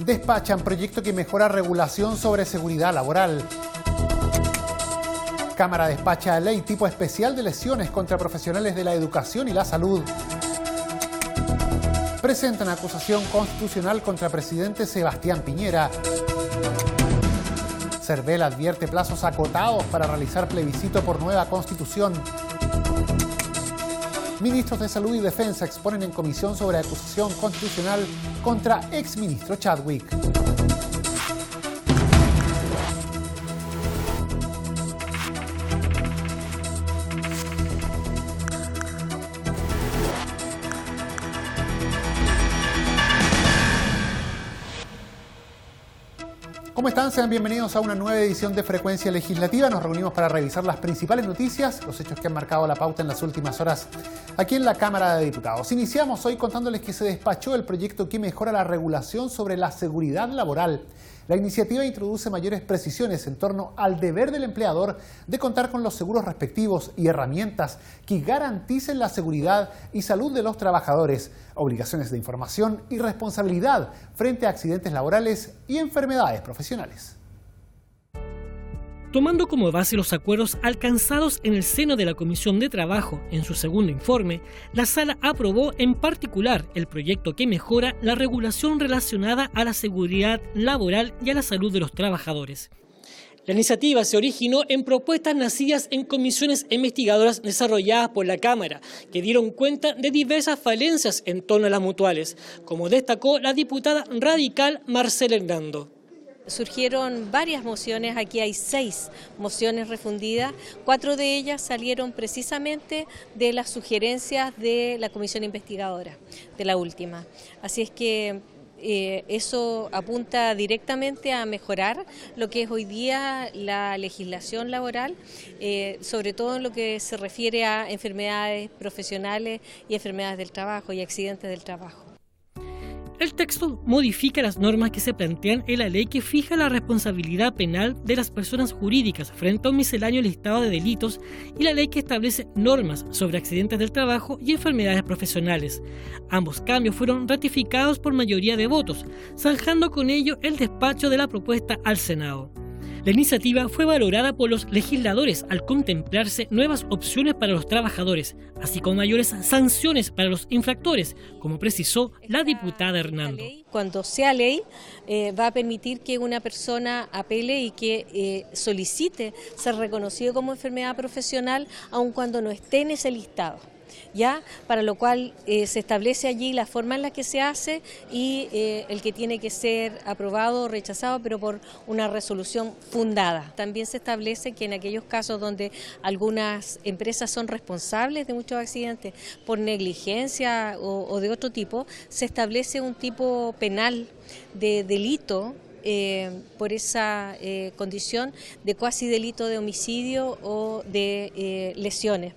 Despachan proyecto que mejora regulación sobre seguridad laboral. Cámara despacha ley tipo especial de lesiones contra profesionales de la educación y la salud. Presentan acusación constitucional contra presidente Sebastián Piñera. Cervel advierte plazos acotados para realizar plebiscito por nueva constitución. Ministros de Salud y Defensa exponen en comisión sobre acusación constitucional contra exministro Chadwick. ¿Cómo están? Sean bienvenidos a una nueva edición de Frecuencia Legislativa. Nos reunimos para revisar las principales noticias, los hechos que han marcado la pauta en las últimas horas aquí en la Cámara de Diputados. Iniciamos hoy contándoles que se despachó el proyecto que mejora la regulación sobre la seguridad laboral. La iniciativa introduce mayores precisiones en torno al deber del empleador de contar con los seguros respectivos y herramientas que garanticen la seguridad y salud de los trabajadores, obligaciones de información y responsabilidad frente a accidentes laborales y enfermedades profesionales. Tomando como base los acuerdos alcanzados en el seno de la Comisión de Trabajo en su segundo informe, la Sala aprobó en particular el proyecto que mejora la regulación relacionada a la seguridad laboral y a la salud de los trabajadores. La iniciativa se originó en propuestas nacidas en comisiones investigadoras desarrolladas por la Cámara, que dieron cuenta de diversas falencias en torno a las mutuales, como destacó la diputada radical Marcela Hernando. Surgieron varias mociones, aquí hay 6 mociones refundidas, 4 de ellas salieron precisamente de las sugerencias de la comisión investigadora, de la última. Así es que eso apunta directamente a mejorar lo que es hoy día la legislación laboral, sobre todo en lo que se refiere a enfermedades profesionales y enfermedades del trabajo y accidentes del trabajo. El texto modifica las normas que se plantean en la ley que fija la responsabilidad penal de las personas jurídicas frente a un misceláneo listado de delitos y la ley que establece normas sobre accidentes del trabajo y enfermedades profesionales. Ambos cambios fueron ratificados por mayoría de votos, zanjando con ello el despacho de la propuesta al Senado. La iniciativa fue valorada por los legisladores al contemplarse nuevas opciones para los trabajadores, así como mayores sanciones para los infractores, como precisó la diputada Hernando. Cuando sea ley, va a permitir que una persona apele y que solicite ser reconocido como enfermedad profesional, aun cuando no esté en ese listado. Ya, para lo cual se establece allí la forma en la que se hace y el que tiene que ser aprobado o rechazado, pero por una resolución fundada. También se establece que en aquellos casos donde algunas empresas son responsables de muchos accidentes por negligencia o de otro tipo, se establece un tipo penal de delito por esa condición de cuasi delito de homicidio o de lesiones,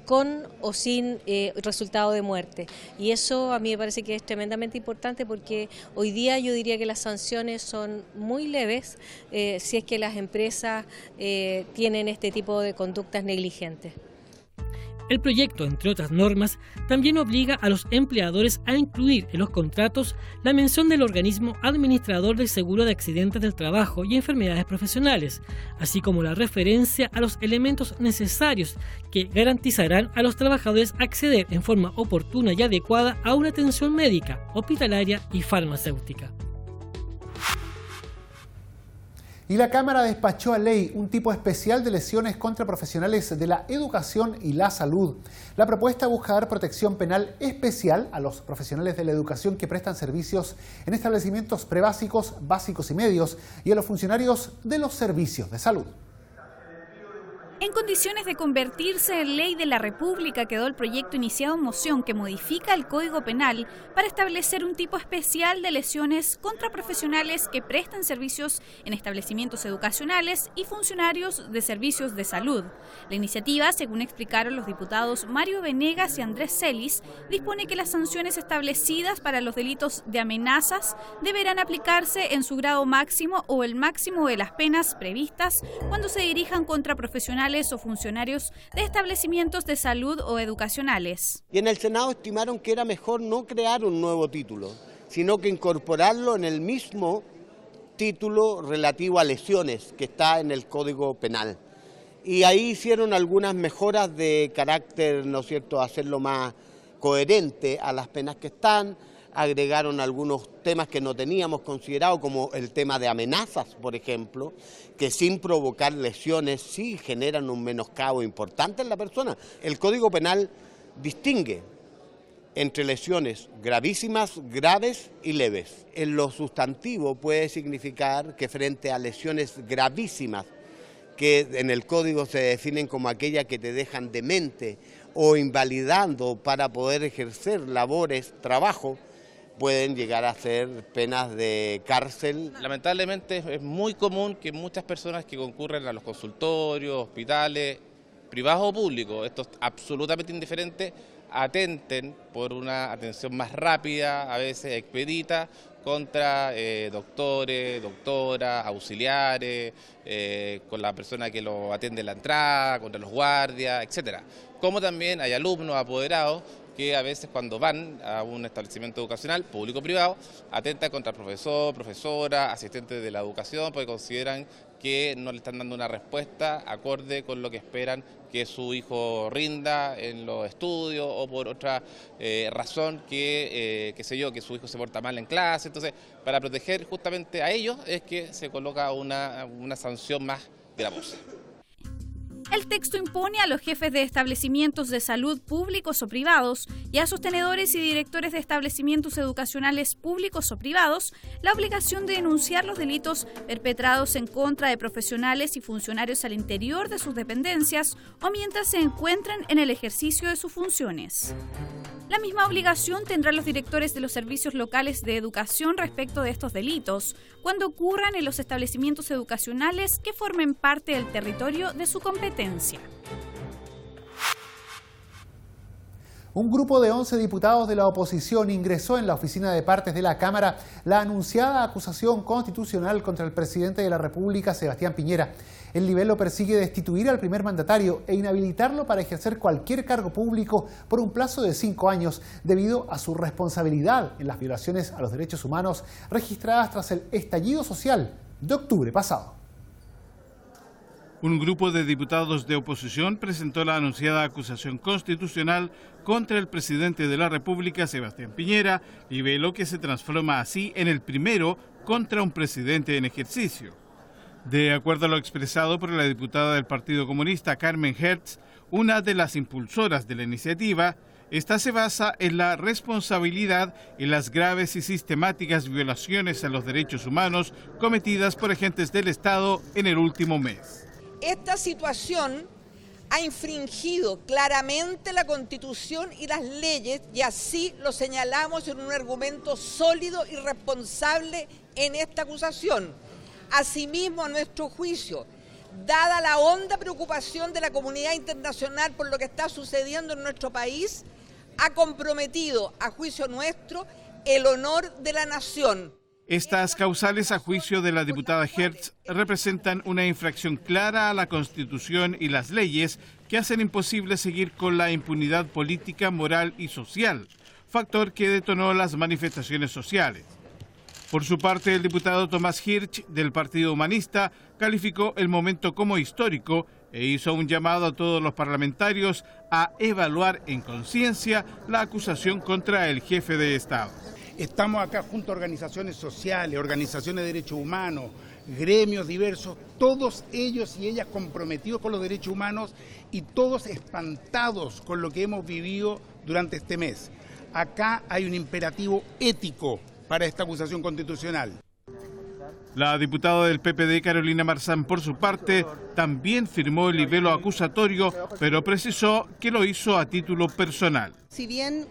con o sin resultado de muerte. Y eso a mí me parece que es tremendamente importante porque hoy día yo diría que las sanciones son muy leves si es que las empresas tienen este tipo de conductas negligentes. El proyecto, entre otras normas, también obliga a los empleadores a incluir en los contratos la mención del organismo administrador del seguro de accidentes del trabajo y enfermedades profesionales, así como la referencia a los elementos necesarios que garantizarán a los trabajadores acceder en forma oportuna y adecuada a una atención médica, hospitalaria y farmacéutica. Y la Cámara despachó a ley un tipo especial de lesiones contra profesionales de la educación y la salud. La propuesta busca dar protección penal especial a los profesionales de la educación que prestan servicios en establecimientos prebásicos, básicos y medios y a los funcionarios de los servicios de salud. En condiciones de convertirse en ley de la República quedó el proyecto iniciado en moción que modifica el Código Penal para establecer un tipo especial de lesiones contra profesionales que prestan servicios en establecimientos educacionales y funcionarios de servicios de salud. La iniciativa, según explicaron los diputados Mario Venegas y Andrés Celis, dispone que las sanciones establecidas para los delitos de amenazas deberán aplicarse en su grado máximo o el máximo de las penas previstas cuando se dirijan contra profesionales o funcionarios de establecimientos de salud o educacionales. Y en el Senado estimaron que era mejor no crear un nuevo título, sino que incorporarlo en el mismo título relativo a lesiones que está en el Código Penal. Y ahí hicieron algunas mejoras de carácter, ¿no es cierto?, hacerlo más coherente a las penas que están, agregaron algunos temas que no teníamos considerado, como el tema de amenazas, por ejemplo, que sin provocar lesiones sí generan un menoscabo importante en la persona. El Código Penal distingue entre lesiones gravísimas, graves y leves. En lo sustantivo puede significar que frente a lesiones gravísimas, que en el Código se definen como aquellas que te dejan demente o invalidando para poder ejercer labores, trabajo, pueden llegar a ser penas de cárcel. Lamentablemente es muy común que muchas personas que concurren a los consultorios, hospitales, privados o públicos, esto es absolutamente indiferente, atenten por una atención más rápida, a veces expedita, contra doctores, doctoras, auxiliares, con la persona que lo atiende en la entrada, contra los guardias, etcétera. Como también hay alumnos apoderados que a veces cuando van a un establecimiento educacional, público o privado, atentan contra el profesor, profesora, asistentes de la educación, porque consideran que no le están dando una respuesta acorde con lo que esperan que su hijo rinda en los estudios o por otra razón que su hijo se porta mal en clase. Entonces, para proteger justamente a ellos es que se coloca una sanción más gravosa. El texto impone a los jefes de establecimientos de salud públicos o privados y a sostenedores y directores de establecimientos educacionales públicos o privados la obligación de denunciar los delitos perpetrados en contra de profesionales y funcionarios al interior de sus dependencias o mientras se encuentren en el ejercicio de sus funciones. La misma obligación tendrán los directores de los servicios locales de educación respecto de estos delitos, cuando ocurran en los establecimientos educacionales que formen parte del territorio de su competencia. Un grupo de 11 diputados de la oposición ingresó en la oficina de partes de la Cámara la anunciada acusación constitucional contra el presidente de la República, Sebastián Piñera. El nivel lo persigue destituir al primer mandatario e inhabilitarlo para ejercer cualquier cargo público por un plazo de 5 años, debido a su responsabilidad en las violaciones a los derechos humanos registradas tras el estallido social de octubre pasado. Un grupo de diputados de oposición presentó la anunciada acusación constitucional contra el presidente de la República, Sebastián Piñera, libelo que se transforma así en el primero contra un presidente en ejercicio. De acuerdo a lo expresado por la diputada del Partido Comunista, Carmen Hertz, una de las impulsoras de la iniciativa, esta se basa en la responsabilidad en las graves y sistemáticas violaciones a los derechos humanos cometidas por agentes del Estado en el último mes. Esta situación ha infringido claramente la Constitución y las leyes, y así lo señalamos en un argumento sólido y responsable en esta acusación. Asimismo, a nuestro juicio, dada la honda preocupación de la comunidad internacional por lo que está sucediendo en nuestro país, ha comprometido, a juicio nuestro, el honor de la nación. Estas causales, a juicio de la diputada Hertz, representan una infracción clara a la Constitución y las leyes que hacen imposible seguir con la impunidad política, moral y social, factor que detonó las manifestaciones sociales. Por su parte, el diputado Tomás Hirsch, del Partido Humanista, calificó el momento como histórico e hizo un llamado a todos los parlamentarios a evaluar en conciencia la acusación contra el jefe de Estado. Estamos acá junto a organizaciones sociales, organizaciones de derechos humanos, gremios diversos, todos ellos y ellas comprometidos con los derechos humanos y todos espantados con lo que hemos vivido durante este mes. Acá hay un imperativo ético para esta acusación constitucional. La diputada del PPD, Carolina Marzán, por su parte, también firmó el libelo acusatorio, pero precisó que lo hizo a título personal. Si bien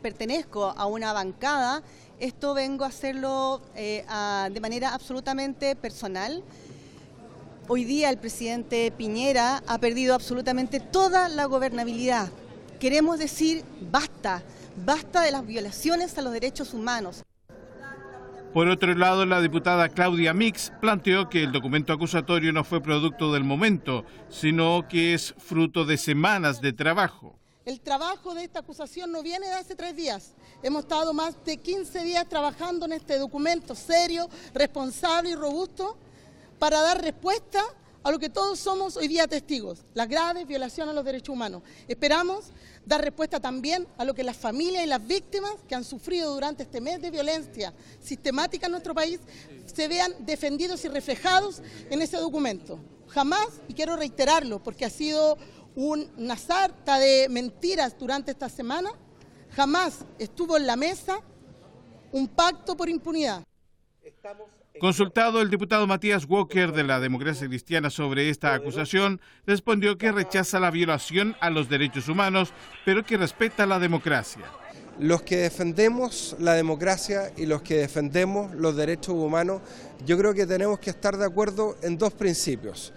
pertenezco a una bancada, esto vengo a hacerlo de manera absolutamente personal. Hoy día el presidente Piñera ha perdido absolutamente toda la gobernabilidad. Queremos decir basta, basta de las violaciones a los derechos humanos. Por otro lado, la diputada Claudia Mix planteó que el documento acusatorio no fue producto del momento, sino que es fruto de semanas de trabajo. El trabajo de esta acusación no viene de hace 3 días. Hemos estado más de 15 días trabajando en este documento serio, responsable y robusto para dar respuesta a lo que todos somos hoy día testigos, las graves violaciones a los derechos humanos. Esperamos dar respuesta también a lo que las familias y las víctimas que han sufrido durante este mes de violencia sistemática en nuestro país se vean defendidos y reflejados en ese documento. Jamás, y quiero reiterarlo porque ha sido una sarta de mentiras durante esta semana, jamás estuvo en la mesa un pacto por impunidad. Consultado, el diputado Matías Walker de la Democracia Cristiana sobre esta acusación, respondió que rechaza la violación a los derechos humanos, pero que respeta la democracia. Los que defendemos la democracia y los que defendemos los derechos humanos, yo creo que tenemos que estar de acuerdo en 2 principios.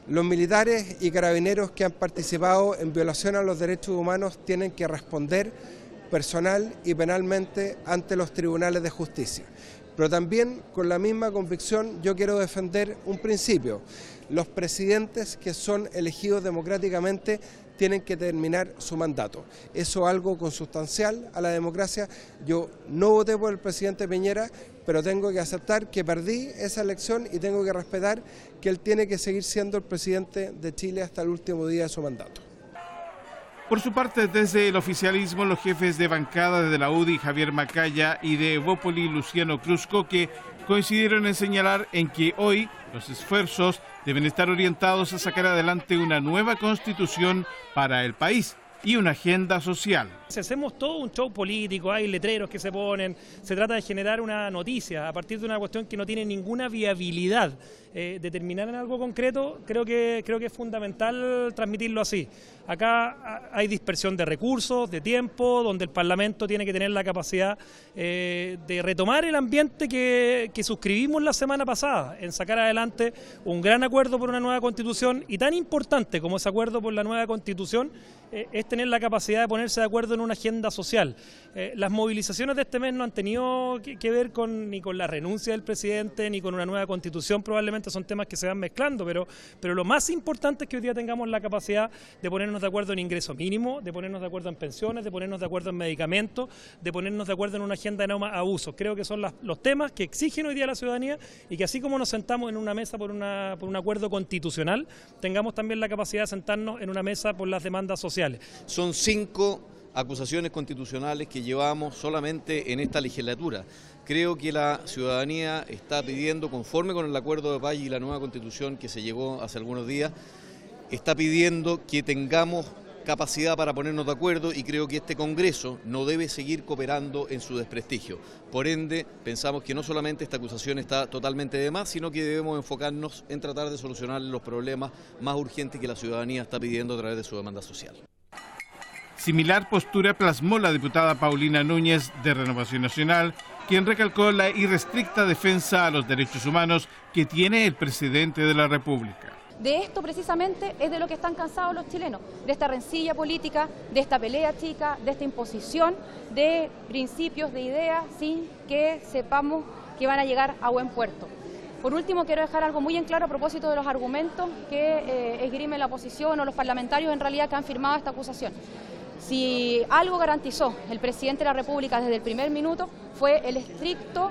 Los militares y carabineros que han participado en violación a los derechos humanos tienen que responder personal y penalmente ante los tribunales de justicia. Pero también, con la misma convicción, yo quiero defender un principio. Los presidentes que son elegidos democráticamente tienen que terminar su mandato. Eso es algo consustancial a la democracia. Yo no voté por el presidente Piñera, pero tengo que aceptar que perdí esa elección y tengo que respetar que él tiene que seguir siendo el presidente de Chile hasta el último día de su mandato. Por su parte, desde el oficialismo, los jefes de bancada de la UDI, Javier Macaya, y de Evópoli, Luciano Cruzcoque, coincidieron en señalar en que hoy los esfuerzos deben estar orientados a sacar adelante una nueva constitución para el país y una agenda social. Si hacemos todo un show político, hay letreros que se ponen, se trata de generar una noticia a partir de una cuestión que no tiene ninguna viabilidad. Determinar en algo concreto, creo que es fundamental transmitirlo así. Acá hay dispersión de recursos, de tiempo, donde el Parlamento tiene que tener la capacidad de retomar el ambiente que suscribimos la semana pasada, en sacar adelante un gran acuerdo por una nueva Constitución, y tan importante como ese acuerdo por la nueva Constitución es tener la capacidad de ponerse de acuerdo en una agenda social. Las movilizaciones de este mes no han tenido que ver ni con la renuncia del presidente, ni con una nueva Constitución. Probablemente son temas que se van mezclando, pero lo más importante es que hoy día tengamos la capacidad de ponernos de acuerdo en ingreso mínimo, de ponernos de acuerdo en pensiones, de ponernos de acuerdo en medicamentos, de ponernos de acuerdo en una agenda de no más abusos. Creo que son los temas que exigen hoy día la ciudadanía, y que así como nos sentamos en una mesa por un acuerdo constitucional, tengamos también la capacidad de sentarnos en una mesa por las demandas sociales. Son 5 acusaciones constitucionales que llevamos solamente en esta legislatura. Creo que la ciudadanía está pidiendo, conforme con el acuerdo de paz y la nueva Constitución que se llegó hace algunos días, está pidiendo que tengamos capacidad para ponernos de acuerdo, y creo que este Congreso no debe seguir cooperando en su desprestigio. Por ende, pensamos que no solamente esta acusación está totalmente de más, sino que debemos enfocarnos en tratar de solucionar los problemas más urgentes que la ciudadanía está pidiendo a través de su demanda social. Similar postura plasmó la diputada Paulina Núñez de Renovación Nacional, quien recalcó la irrestricta defensa a los derechos humanos que tiene el presidente de la República. De esto precisamente es de lo que están cansados los chilenos, de esta rencilla política, de esta pelea chica, de esta imposición de principios, de ideas, sin que sepamos que van a llegar a buen puerto. Por último, quiero dejar algo muy en claro a propósito de los argumentos que esgrime la oposición o los parlamentarios en realidad que han firmado esta acusación. Si algo garantizó el presidente de la República desde el primer minuto fue el estricto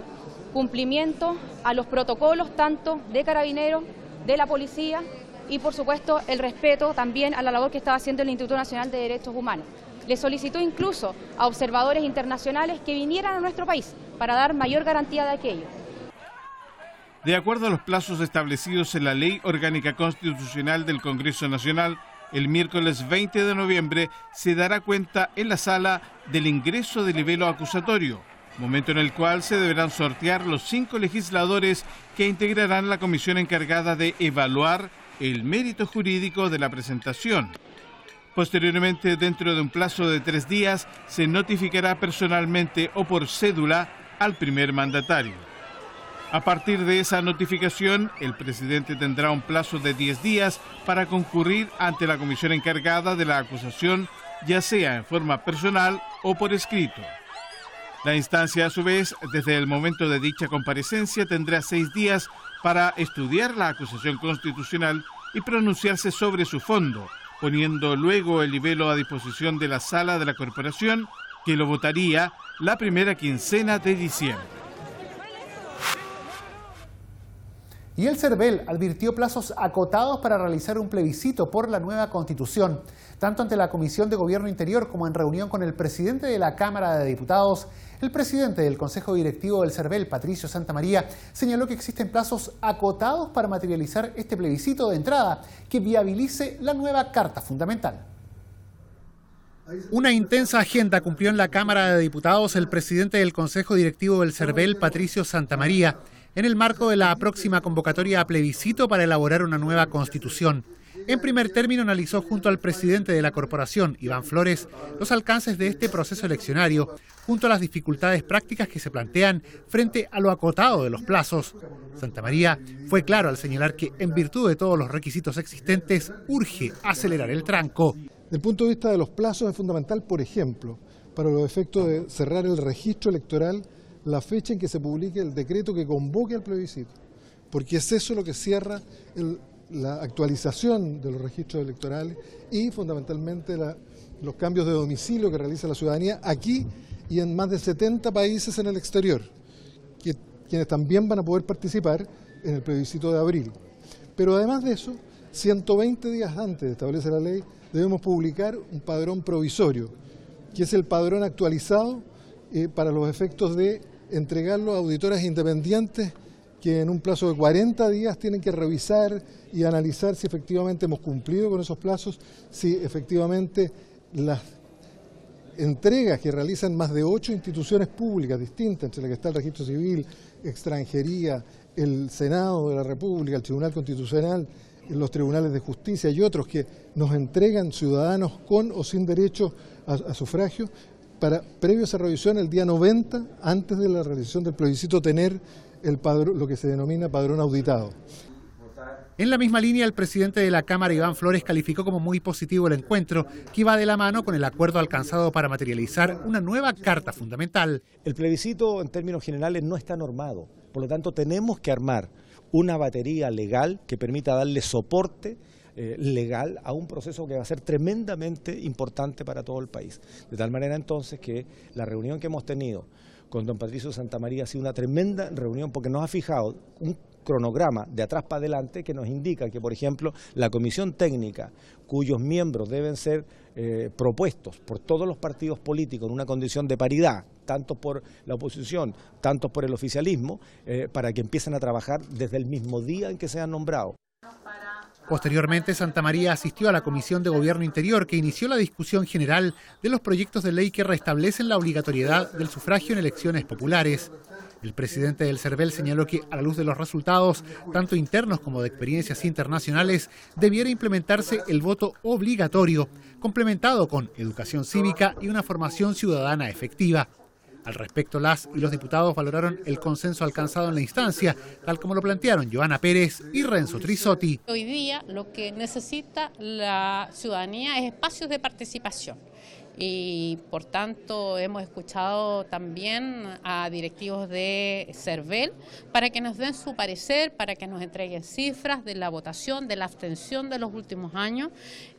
cumplimiento a los protocolos tanto de Carabineros, de la policía y por supuesto el respeto también a la labor que estaba haciendo el Instituto Nacional de Derechos Humanos. Le solicitó incluso a observadores internacionales que vinieran a nuestro país para dar mayor garantía de aquello. De acuerdo a los plazos establecidos en la Ley Orgánica Constitucional del Congreso Nacional, el miércoles 20 de noviembre se dará cuenta en la sala del ingreso del libelo acusatorio, momento en el cual se deberán sortear los 5 legisladores que integrarán la comisión encargada de evaluar el mérito jurídico de la presentación. Posteriormente, dentro de un plazo de 3 días, se notificará personalmente o por cédula al primer mandatario. A partir de esa notificación, el presidente tendrá un plazo de 10 días para concurrir ante la comisión encargada de la acusación, ya sea en forma personal o por escrito. La instancia, a su vez, desde el momento de dicha comparecencia, tendrá 6 días para estudiar la acusación constitucional y pronunciarse sobre su fondo, poniendo luego el libelo a disposición de la sala de la corporación, que lo votaría la primera quincena de diciembre. Y el CERVEL advirtió plazos acotados para realizar un plebiscito por la nueva Constitución. Tanto ante la Comisión de Gobierno Interior como en reunión con el presidente de la Cámara de Diputados, el presidente del Consejo Directivo del CERVEL, Patricio Santamaría, señaló que existen plazos acotados para materializar este plebiscito de entrada que viabilice la nueva Carta Fundamental. Una intensa agenda cumplió en la Cámara de Diputados el presidente del Consejo Directivo del CERVEL, Patricio Santamaría, en el marco de la próxima convocatoria a plebiscito para elaborar una nueva Constitución. En primer término analizó junto al presidente de la corporación, Iván Flores, los alcances de este proceso eleccionario, junto a las dificultades prácticas que se plantean frente a lo acotado de los plazos. Santamaría fue claro al señalar que, en virtud de todos los requisitos existentes, urge acelerar el tranco. Desde el punto de vista de los plazos es fundamental, por ejemplo, para los efectos de cerrar el registro electoral, la fecha en que se publique el decreto que convoque al plebiscito, porque es eso lo que cierra la actualización de los registros electorales y fundamentalmente los cambios de domicilio que realiza la ciudadanía aquí y en más de 70 países en el exterior, quienes también van a poder participar en el plebiscito de abril. Pero además de eso, 120 días antes de establecer la ley, debemos publicar un padrón provisorio, que es el padrón actualizado para los efectos de entregarlo a auditoras independientes que en un plazo de 40 días tienen que revisar y analizar si efectivamente hemos cumplido con esos plazos, si efectivamente las entregas que realizan más de 8 instituciones públicas distintas, entre las que está el Registro Civil, Extranjería, el Senado de la República, el Tribunal Constitucional, los tribunales de justicia y otros que nos entregan ciudadanos con o sin derecho a sufragio, para, previo a esa revisión, el día 90, antes de la realización del plebiscito, tener el padrón, lo que se denomina padrón auditado. En la misma línea, el presidente de la Cámara, Iván Flores, calificó como muy positivo el encuentro, que iba de la mano con el acuerdo alcanzado para materializar una nueva Carta Fundamental. El plebiscito, en términos generales, no está normado. Por lo tanto, tenemos que armar una batería legal que permita darle soporte legal a un proceso que va a ser tremendamente importante para todo el país. De tal manera entonces que la reunión que hemos tenido con don Patricio Santamaría ha sido una tremenda reunión porque nos ha fijado un cronograma de atrás para adelante que nos indica que, por ejemplo, la comisión técnica, cuyos miembros deben ser propuestos por todos los partidos políticos en una condición de paridad, tanto por la oposición, tanto por el oficialismo, para que empiecen a trabajar desde el mismo día en que sean nombrados. Posteriormente, Santamaría asistió a la Comisión de Gobierno Interior, que inició la discusión general de los proyectos de ley que restablecen la obligatoriedad del sufragio en elecciones populares. El presidente del CERVEL señaló que, a la luz de los resultados, tanto internos como de experiencias internacionales, debiera implementarse el voto obligatorio, complementado con educación cívica y una formación ciudadana efectiva. Al respecto, las y los diputados valoraron el consenso alcanzado en la instancia, tal como lo plantearon Joana Pérez y Renzo Trisotti. Hoy día lo que necesita la ciudadanía es espacios de participación. Y por tanto hemos escuchado también a directivos de CERVEL para que nos den su parecer, para que nos entreguen cifras de la votación, de la abstención de los últimos años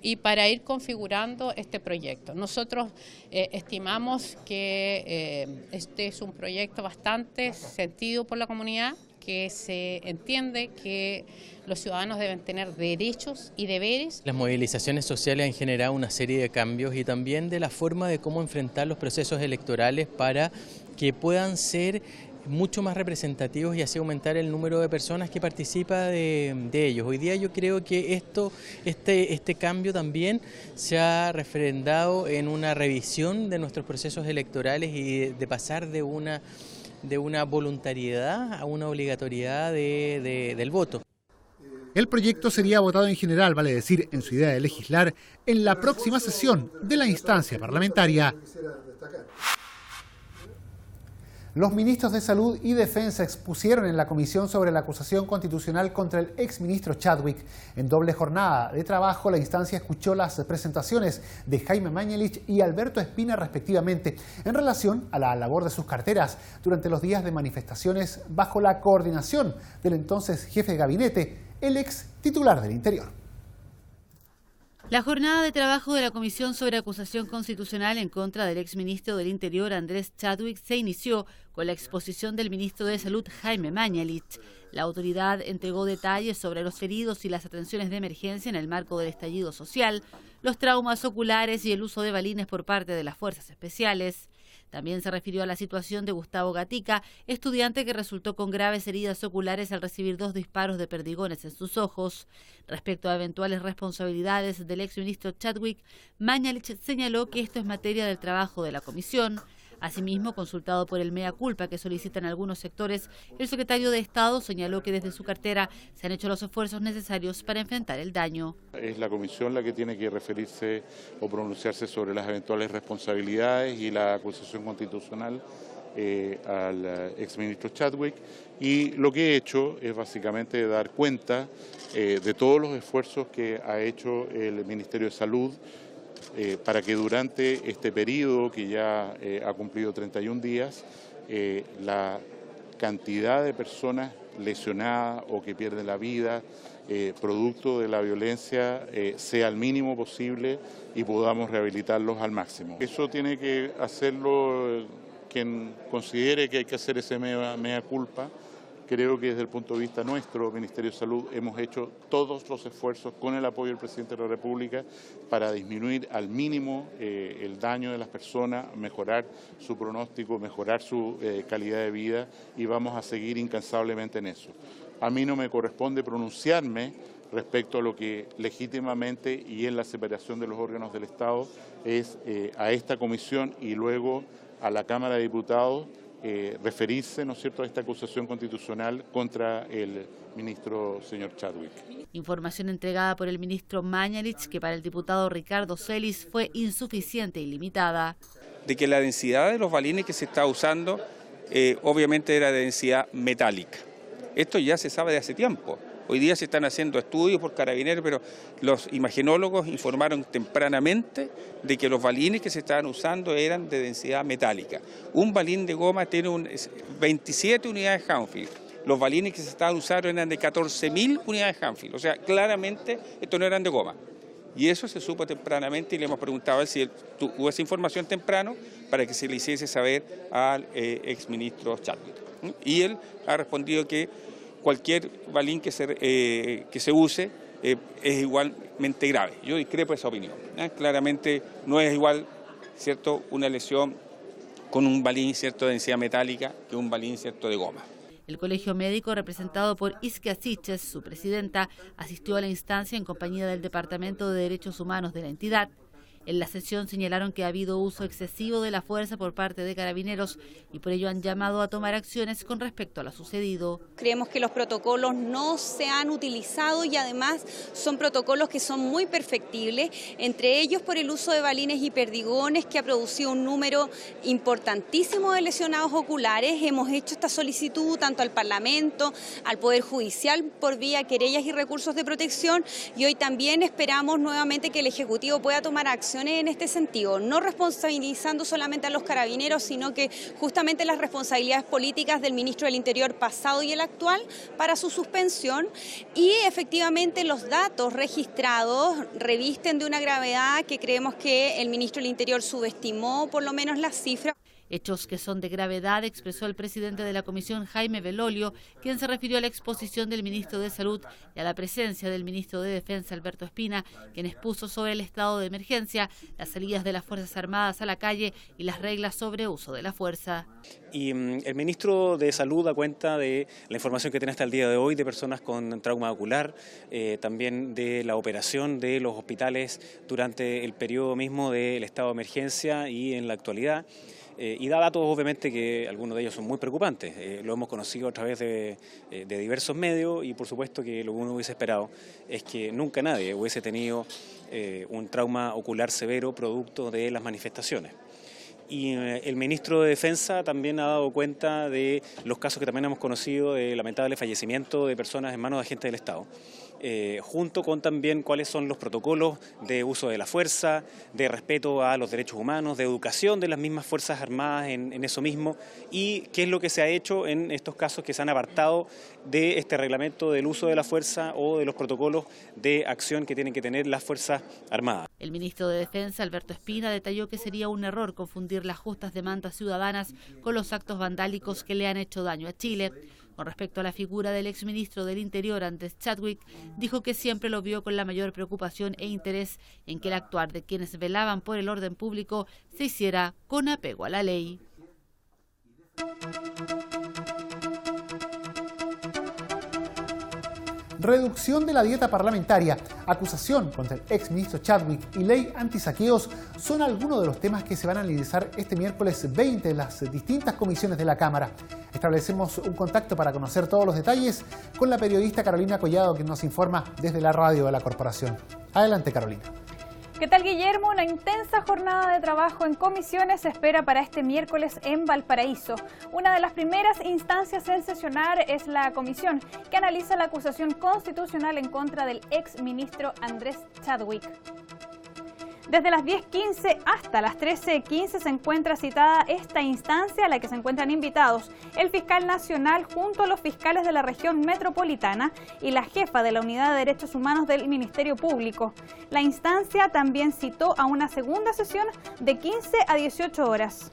y para ir configurando este proyecto. Nosotros estimamos que este es un proyecto bastante sentido por la comunidad, que se entiende que los ciudadanos deben tener derechos y deberes. Las movilizaciones sociales han generado una serie de cambios y también de la forma de cómo enfrentar los procesos electorales para que puedan ser mucho más representativos y así aumentar el número de personas que participa de ellos. Hoy día yo creo que este cambio también se ha refrendado en una revisión de nuestros procesos electorales y de pasar de una voluntariedad a una obligatoriedad del voto. El proyecto sería votado en general, vale decir, en su idea de legislar, en la próxima sesión de la instancia parlamentaria. Los ministros de Salud y Defensa expusieron en la comisión sobre la acusación constitucional contra el exministro Chadwick. En doble jornada de trabajo, la instancia escuchó las presentaciones de Jaime Mañalich y Alberto Espina, respectivamente, en relación a la labor de sus carteras durante los días de manifestaciones bajo la coordinación del entonces jefe de gabinete, el ex titular del Interior. La jornada de trabajo de la Comisión sobre Acusación Constitucional en contra del exministro del Interior, Andrés Chadwick, se inició con la exposición del ministro de Salud, Jaime Mañalich. La autoridad entregó detalles sobre los heridos y las atenciones de emergencia en el marco del estallido social, los traumas oculares y el uso de balines por parte de las fuerzas especiales. También se refirió a la situación de Gustavo Gatica, estudiante que resultó con graves heridas oculares al recibir 2 disparos de perdigones en sus ojos. Respecto a eventuales responsabilidades del exministro Chadwick, Mañalich señaló que esto es materia del trabajo de la comisión. Asimismo, consultado por el mea culpa que solicitan algunos sectores, el secretario de Estado señaló que desde su cartera se han hecho los esfuerzos necesarios para enfrentar el daño. Es la comisión la que tiene que referirse o pronunciarse sobre las eventuales responsabilidades y la acusación constitucional al exministro Chadwick, y lo que he hecho es básicamente dar cuenta de todos los esfuerzos que ha hecho el Ministerio de Salud para que durante este periodo, que ya ha cumplido 31 días, la cantidad de personas lesionadas o que pierden la vida producto de la violencia sea el mínimo posible y podamos rehabilitarlos al máximo. Eso tiene que hacerlo quien considere que hay que hacer ese mea culpa. Creo que desde el punto de vista nuestro, Ministerio de Salud, hemos hecho todos los esfuerzos con el apoyo del Presidente de la República para disminuir al mínimo el daño de las personas, mejorar su pronóstico, mejorar su calidad de vida, y vamos a seguir incansablemente en eso. A mí no me corresponde pronunciarme respecto a lo que legítimamente y en la separación de los órganos del Estado es a esta comisión y luego a la Cámara de Diputados referirse, ¿no es cierto?, a esta acusación constitucional contra el ministro señor Chadwick. Información entregada por el ministro Mañalich, que para el diputado Ricardo Celis fue insuficiente y limitada. De que la densidad de los balines que se está usando obviamente era de densidad metálica. Esto ya se sabe de hace tiempo. Hoy día se están haciendo estudios por Carabineros, pero los imagenólogos informaron tempranamente de que los balines que se estaban usando eran de densidad metálica. Un balín de goma tiene 27 unidades Hanfield. Los balines que se estaban usando eran de 14.000 unidades Hanfield. O sea, claramente estos no eran de goma. Y eso se supo tempranamente y le hemos preguntado si tuvo esa información temprano para que se le hiciese saber al exministro Chadwick. Y él ha respondido que cualquier balín que se use es igualmente grave. Yo discrepo de esa opinión. Claramente no es igual, ¿cierto?, una lesión con un balín, ¿cierto?, de densidad metálica que un balín, ¿cierto?, de goma. El colegio médico, representado por Isquia Siches, su presidenta, asistió a la instancia en compañía del Departamento de Derechos Humanos de la entidad. En la sesión señalaron que ha habido uso excesivo de la fuerza por parte de Carabineros y por ello han llamado a tomar acciones con respecto a lo sucedido. Creemos que los protocolos no se han utilizado y además son protocolos que son muy perfectibles, entre ellos por el uso de balines y perdigones, que ha producido un número importantísimo de lesionados oculares. Hemos hecho esta solicitud tanto al Parlamento, al Poder Judicial por vía querellas y recursos de protección, y hoy también esperamos nuevamente que el Ejecutivo pueda tomar acciones en este sentido, no responsabilizando solamente a los Carabineros, sino que justamente las responsabilidades políticas del ministro del Interior pasado y el actual para su suspensión, y efectivamente los datos registrados revisten de una gravedad que creemos que el ministro del Interior subestimó por lo menos las cifras. Hechos que son de gravedad, expresó el presidente de la comisión, Jaime Belolio, quien se refirió a la exposición del ministro de Salud y a la presencia del ministro de Defensa, Alberto Espina, quien expuso sobre el estado de emergencia, las salidas de las Fuerzas Armadas a la calle y las reglas sobre uso de la fuerza. Y el ministro de Salud da cuenta de la información que tiene hasta el día de hoy de personas con trauma ocular, también de la operación de los hospitales durante el periodo mismo del estado de emergencia y en la actualidad. Y da datos obviamente que algunos de ellos son muy preocupantes. Lo hemos conocido a través de diversos medios y por supuesto que lo que uno hubiese esperado es que nunca nadie hubiese tenido un trauma ocular severo producto de las manifestaciones. Y el ministro de Defensa también ha dado cuenta de los casos que también hemos conocido de lamentable fallecimiento de personas en manos de agentes del Estado. junto con también cuáles son los protocolos de uso de la fuerza, de respeto a los derechos humanos, de educación de las mismas Fuerzas Armadas en eso mismo, y qué es lo que se ha hecho en estos casos que se han apartado de este reglamento del uso de la fuerza o de los protocolos de acción que tienen que tener las Fuerzas Armadas. El ministro de Defensa, Alberto Espina, detalló que sería un error confundir las justas demandas ciudadanas con los actos vandálicos que le han hecho daño a Chile. Con respecto a la figura del exministro del Interior, Andrés Chadwick, dijo que siempre lo vio con la mayor preocupación e interés en que el actuar de quienes velaban por el orden público se hiciera con apego a la ley. Reducción de la dieta parlamentaria, acusación contra el exministro Chadwick y ley antisaqueos son algunos de los temas que se van a analizar este miércoles 20 en las distintas comisiones de la Cámara. Establecemos un contacto para conocer todos los detalles con la periodista Carolina Collado, que nos informa desde la radio de la corporación. Adelante, Carolina. ¿Qué tal, Guillermo? Una intensa jornada de trabajo en comisiones se espera para este miércoles en Valparaíso. Una de las primeras instancias en sesionar es la comisión que analiza la acusación constitucional en contra del ex ministro Andrés Chadwick. Desde las 10:15 hasta las 13:15 se encuentra citada esta instancia a la que se encuentran invitados el fiscal nacional junto a los fiscales de la región metropolitana y la jefa de la Unidad de Derechos Humanos del Ministerio Público. La instancia también citó a una segunda sesión de 15 a 18 horas.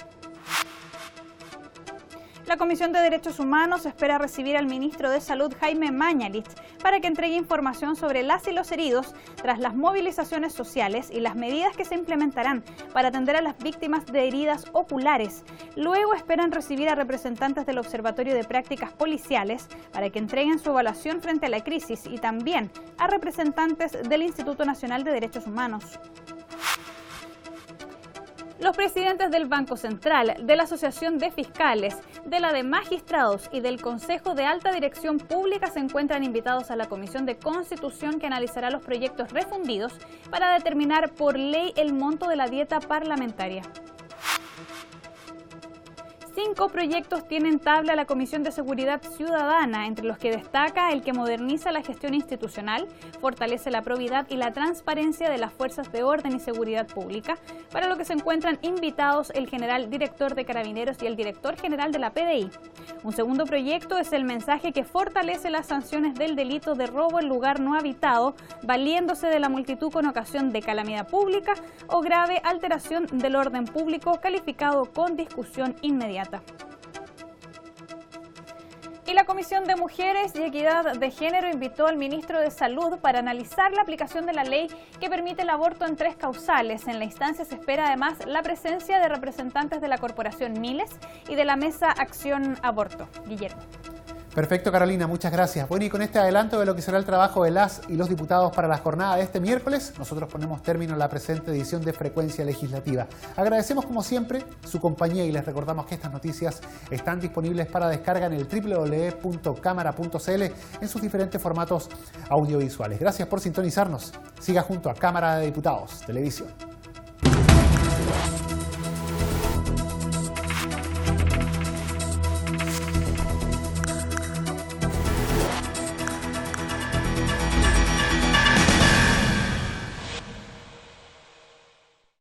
La Comisión de Derechos Humanos espera recibir al ministro de Salud, Jaime Mañalich, para que entregue información sobre las y los heridos tras las movilizaciones sociales y las medidas que se implementarán para atender a las víctimas de heridas oculares. Luego esperan recibir a representantes del Observatorio de Prácticas Policiales para que entreguen su evaluación frente a la crisis y también a representantes del Instituto Nacional de Derechos Humanos. Los presidentes del Banco Central, de la Asociación de Fiscales, de la de Magistrados y del Consejo de Alta Dirección Pública se encuentran invitados a la Comisión de Constitución que analizará los proyectos refundidos para determinar por ley el monto de la dieta parlamentaria. 5 proyectos tienen tabla la Comisión de Seguridad Ciudadana, entre los que destaca el que moderniza la gestión institucional, fortalece la probidad y la transparencia de las fuerzas de orden y seguridad pública, para lo que se encuentran invitados el general director de Carabineros y el director general de la PDI. Un segundo proyecto es el mensaje que fortalece las sanciones del delito de robo en lugar no habitado, valiéndose de la multitud con ocasión de calamidad pública o grave alteración del orden público calificado con discusión inmediata. Y la Comisión de Mujeres y Equidad de Género invitó al ministro de Salud para analizar la aplicación de la ley que permite el aborto en 3 causales. En la instancia se espera además la presencia de representantes de la Corporación Miles y de la Mesa Acción Aborto. Guillermo. Perfecto, Carolina, muchas gracias. Bueno, y con este adelanto de lo que será el trabajo de las y los diputados para la jornada de este miércoles, nosotros ponemos término a la presente edición de Frecuencia Legislativa. Agradecemos, como siempre, su compañía y les recordamos que estas noticias están disponibles para descarga en el www.cámara.cl en sus diferentes formatos audiovisuales. Gracias por sintonizarnos. Siga junto a Cámara de Diputados Televisión.